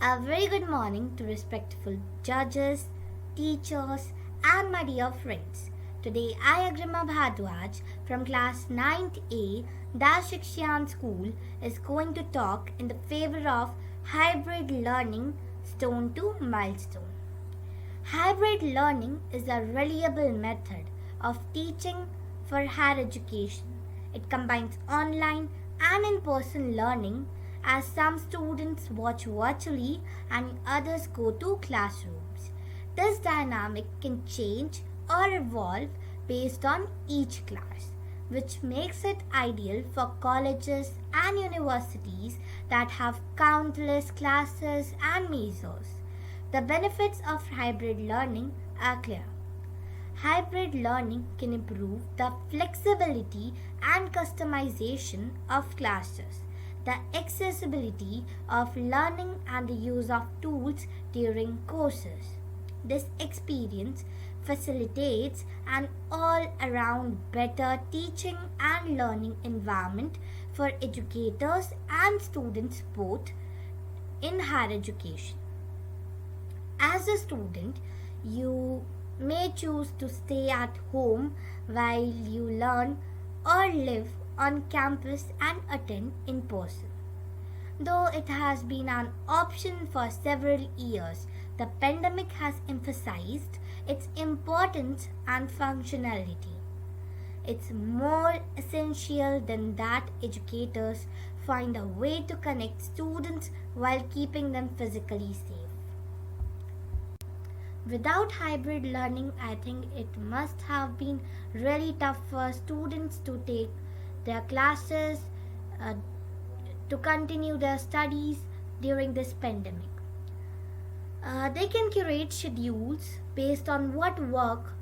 A very good morning to respectful judges, teachers, and my dear friends. Today, I, Agrima Bhardwaj from class 9th A, Dashikshan School, is going to talk in the favor of hybrid learning stone to milestone. Hybrid learning is a reliable method of teaching for higher education. It combines online and in person learning as some students watch virtually and others go to classrooms. This dynamic can change or evolve based on each class, which makes it ideal for colleges and universities that have countless classes and measures. The benefits of hybrid learning are clear. Hybrid learning can improve the flexibility and customization of classes, the accessibility of learning, and the use of tools during courses. This experience facilitates an all around better teaching and learning environment for educators and students both in higher education. As a student, you may choose to stay at home while you learn or live on campus and attend in person. Though it has been an option for several years, the pandemic has emphasized its importance and functionality. It's more essential than that educators find a way to connect students while keeping them physically safe. Without hybrid learning, I think it must have been really tough for students to take their classes, uh, to continue their studies during this pandemic. They can curate schedules based on what work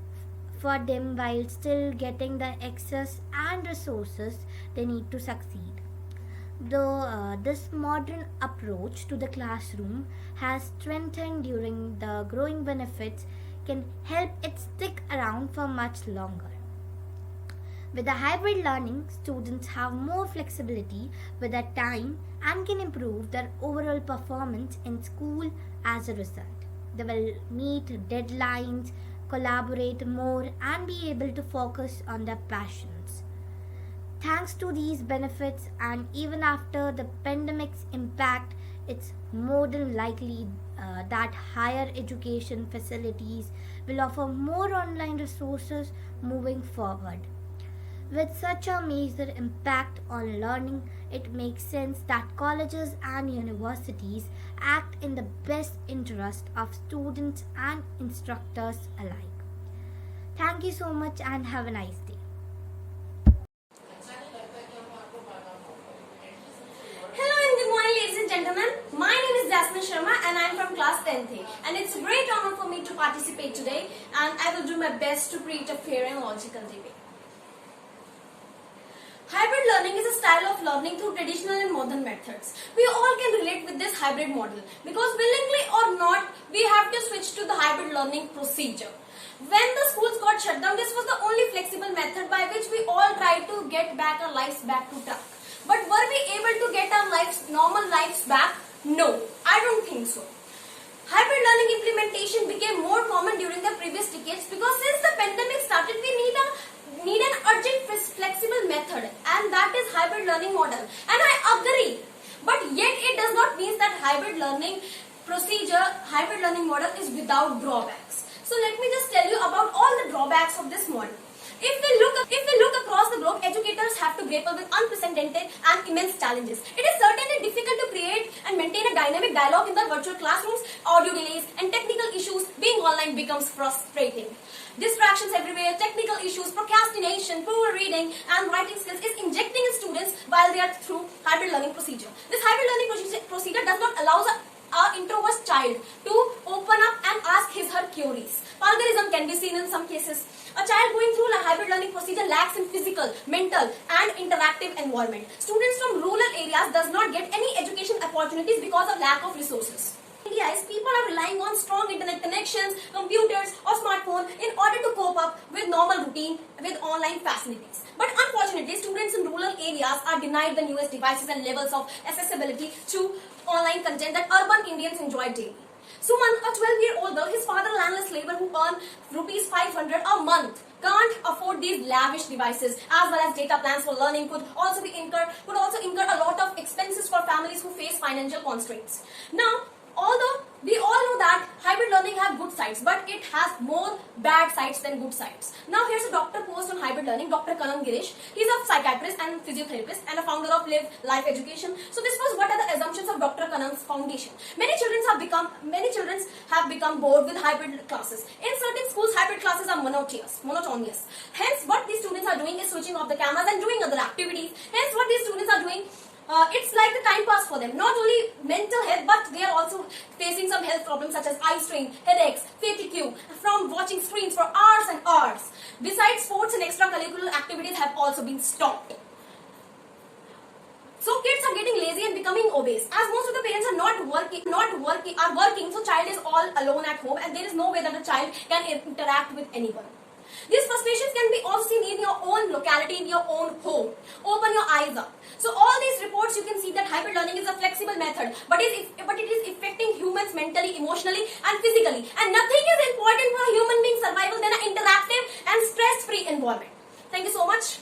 for them while still getting the access and resources they need to succeed. Though this modern approach to the classroom has strengthened during the growing benefits can help it stick around for much longer. With the hybrid learning, students have more flexibility with their time and can improve their overall performance in school as a result. They will meet deadlines, collaborate more, and be able to focus on their passions. Thanks to these benefits, and even after the pandemic's impact, it's more than likely that higher education facilities will offer more online resources moving forward. With such a major impact on learning, it makes sense that colleges and universities act in the best interest of students and instructors alike. Thank you so much and have a nice day. Hello and good morning, ladies and gentlemen. My name is Jasmine Sharma and I am from class 10th A, and it's a great honor for me to participate today, and I will do my best to create a fair and logical debate. Hybrid learning is a style of learning through traditional and modern methods. We all can relate with this hybrid model because willingly or not, we have to switch to the hybrid learning procedure. When the schools got shut down, this was the only flexible method by which we all tried to get back our lives back to track. But were we able to get our normal lives back? No, I don't think so. Hybrid learning implementation became more common during the previous decades because since the pandemic started, we need an urgent flexible method, and that is hybrid learning model. And I agree, but yet it does not mean that hybrid learning model is without drawbacks. So let me just tell you about all the drawbacks of this model. If we look across the globe, educators have to grapple with unprecedented and immense challenges. It is certainly difficult to create and maintain a dynamic dialogue in the virtual classrooms. Audio delays and technical issues being online becomes frustrating. Distractions everywhere, technical issues, procrastination, poor reading and writing skills is injecting in students while they are through hybrid learning procedure. This hybrid learning procedure does not allow an introvert child to open up and ask his her queries. Vulgarism can be seen in some cases. A child going through a hybrid learning procedure lacks in physical, mental and interactive environment. Students from rural areas does not get any education opportunities because of lack of resources. India is people are relying on strong internet connections, computers or smartphone in order to cope up with normal routine with online facilities. But unfortunately, students in rural areas are denied the newest devices and levels of accessibility to online content that urban Indians enjoy daily. Suman, a 12-year-old girl, his father, a landless labor who earn rupees 500 a month, can't afford these lavish devices, as well as data plans for learning could also incur a lot of expenses for families who face financial constraints. Now, although we all know that hybrid learning has good sides, but it has more bad sides than good sides. Now here's a doctor post on hybrid learning, Dr. Kanam Girish. He's a psychiatrist and physiotherapist and a founder of Live Life Education. So this was what are the assumptions of Dr. Kanam's foundation. Many children have become bored with hybrid classes. In certain schools, hybrid classes are monotonous. Hence, what these students are doing is switching off the cameras and doing other activities. Hence, what these students are doing, it's like the time pass for them. Not only mental health, but they are also facing some health problems such as eye strain, headaches, fatigue from watching screens for hours and hours. Besides, sports and extracurricular activities have also been stopped. So kids are getting lazy and becoming obese, as most of the parents are working, so child is all alone at home and there is no way that the child can interact with anyone. These frustrations can be also seen in your own locality, in your own home. Open your eyes up. So all these reports, you can see that hybrid learning is a flexible method, but it is affecting humans mentally, emotionally and physically. And nothing is important for a human being survival than an interactive and stress-free environment. Thank you so much.